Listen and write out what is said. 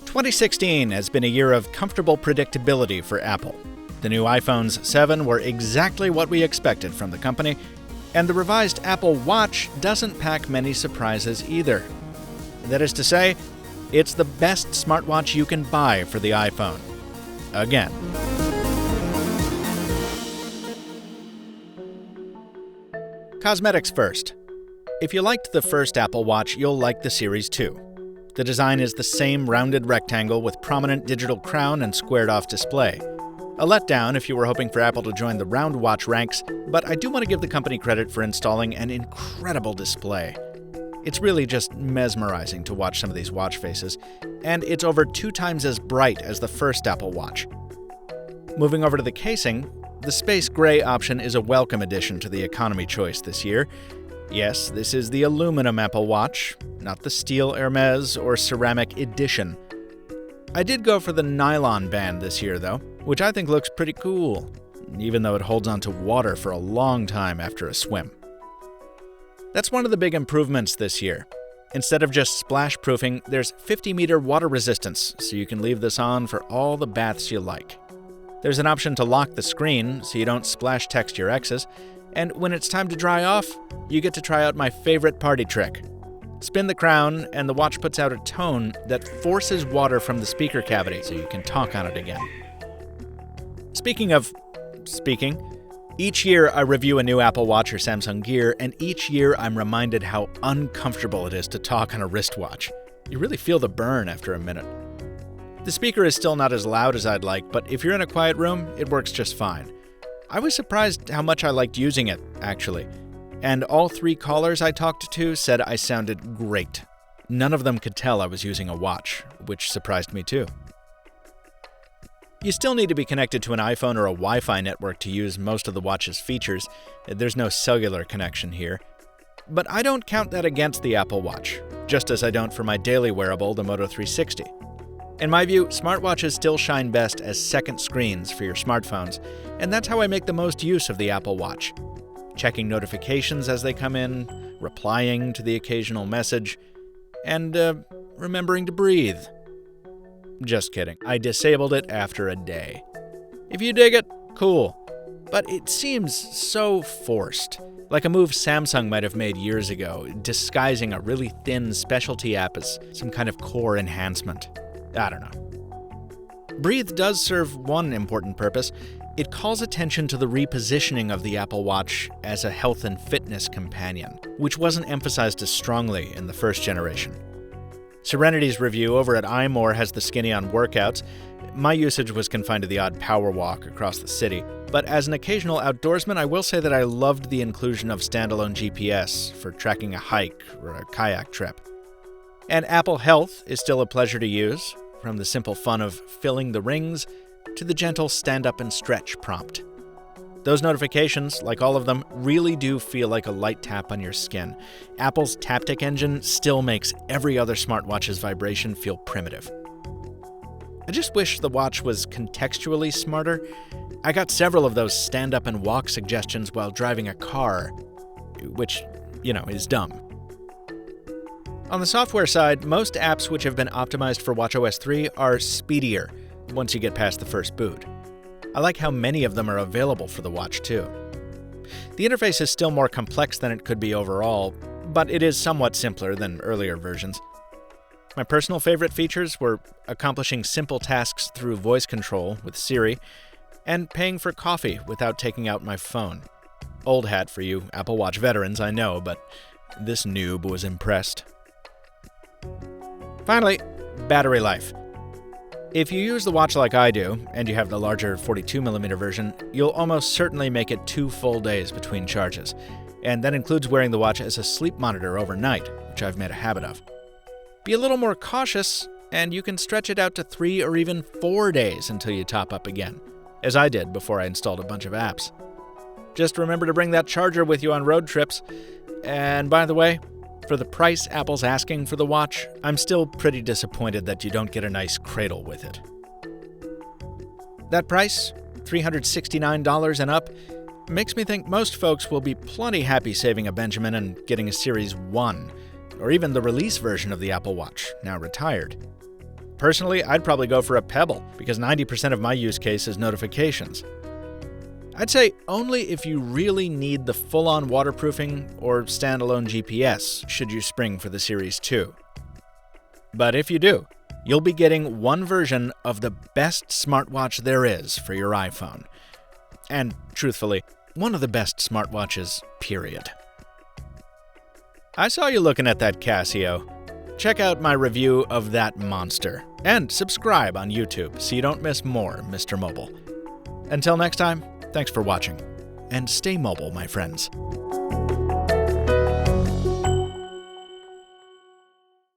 2016 has been a year of comfortable predictability for Apple. The new iPhones 7 were exactly what we expected from the company, and the revised Apple Watch doesn't pack many surprises either. That is to say, it's the best smartwatch you can buy for the iPhone. Again. Cosmetics first. If you liked the first Apple Watch, you'll like the Series 2. The design is the same rounded rectangle with prominent digital crown and squared-off display. A letdown if you were hoping for Apple to join the round watch ranks, but I do want to give the company credit for installing an incredible display. It's really just mesmerizing to watch some of these watch faces, and it's over 2 times as bright as the first Apple Watch. Moving over to the casing, the space gray option is a welcome addition to the economy choice this year. Yes, this is the aluminum Apple Watch, not the steel Hermes or ceramic edition. I did go for the nylon band this year, though, which I think looks pretty cool, even though it holds onto water for a long time after a swim. That's one of the big improvements this year. Instead of just splash-proofing, there's 50-meter water resistance, so you can leave this on for all the baths you like. There's an option to lock the screen so you don't splash text your exes, and when it's time to dry off, you get to try out my favorite party trick. Spin the crown, and the watch puts out a tone that forces water from the speaker cavity so you can talk on it again. Speaking of speaking, each year I review a new Apple Watch or Samsung Gear, and each year I'm reminded how uncomfortable it is to talk on a wristwatch. You really feel the burn after a minute. The speaker is still not as loud as I'd like, but if you're in a quiet room, it works just fine. I was surprised how much I liked using it, actually. And all 3 callers I talked to said I sounded great. None of them could tell I was using a watch, which surprised me too. You still need to be connected to an iPhone or a Wi-Fi network to use most of the watch's features. There's no cellular connection here. But I don't count that against the Apple Watch, just as I don't for my daily wearable, the Moto 360. In my view, smartwatches still shine best as second screens for your smartphones, and that's how I make the most use of the Apple Watch. Checking notifications as they come in, replying to the occasional message, and remembering to breathe. Just kidding. I disabled it after a day. If you dig it, cool. But it seems so forced, like a move Samsung might have made years ago, disguising a really thin specialty app as some kind of core enhancement. I don't know. Breathe does serve one important purpose. It calls attention to the repositioning of the Apple Watch as a health and fitness companion, which wasn't emphasized as strongly in the first generation. Serenity's review over at iMore has the skinny on workouts. My usage was confined to the odd power walk across the city, but as an occasional outdoorsman, I will say that I loved the inclusion of standalone GPS for tracking a hike or a kayak trip. And Apple Health is still a pleasure to use, from the simple fun of filling the rings to the gentle stand up and stretch prompt. Those notifications, like all of them, really do feel like a light tap on your skin. Apple's Taptic engine still makes every other smartwatch's vibration feel primitive. I just wish the watch was contextually smarter. I got several of those stand up and walk suggestions while driving a car, which, is dumb. On the software side, most apps which have been optimized for watchOS 3 are speedier once you get past the first boot. I like how many of them are available for the watch too. The interface is still more complex than it could be overall, but it is somewhat simpler than earlier versions. My personal favorite features were accomplishing simple tasks through voice control with Siri, and paying for coffee without taking out my phone. Old hat for you Apple Watch veterans, I know, but this noob was impressed. Finally, battery life. If you use the watch like I do, and you have the larger 42mm version, you'll almost certainly make it 2 full days between charges, and that includes wearing the watch as a sleep monitor overnight, which I've made a habit of. Be a little more cautious, and you can stretch it out to 3 or even 4 days until you top up again, as I did before I installed a bunch of apps. Just remember to bring that charger with you on road trips, and by the way, for the price Apple's asking for the watch, I'm still pretty disappointed that you don't get a nice cradle with it. That price, $369 and up, makes me think most folks will be plenty happy saving a Benjamin and getting a Series 1, or even the release version of the Apple Watch, now retired. Personally, I'd probably go for a Pebble, because 90% of my use case is notifications. I'd say only if you really need the full-on waterproofing or standalone GPS should you spring for the Series 2. But if you do, you'll be getting one version of the best smartwatch there is for your iPhone. And, truthfully, one of the best smartwatches, period. I saw you looking at that Casio. Check out my review of that monster, and subscribe on YouTube so you don't miss more MrMobile. Until next time, thanks for watching, and stay mobile, my friends.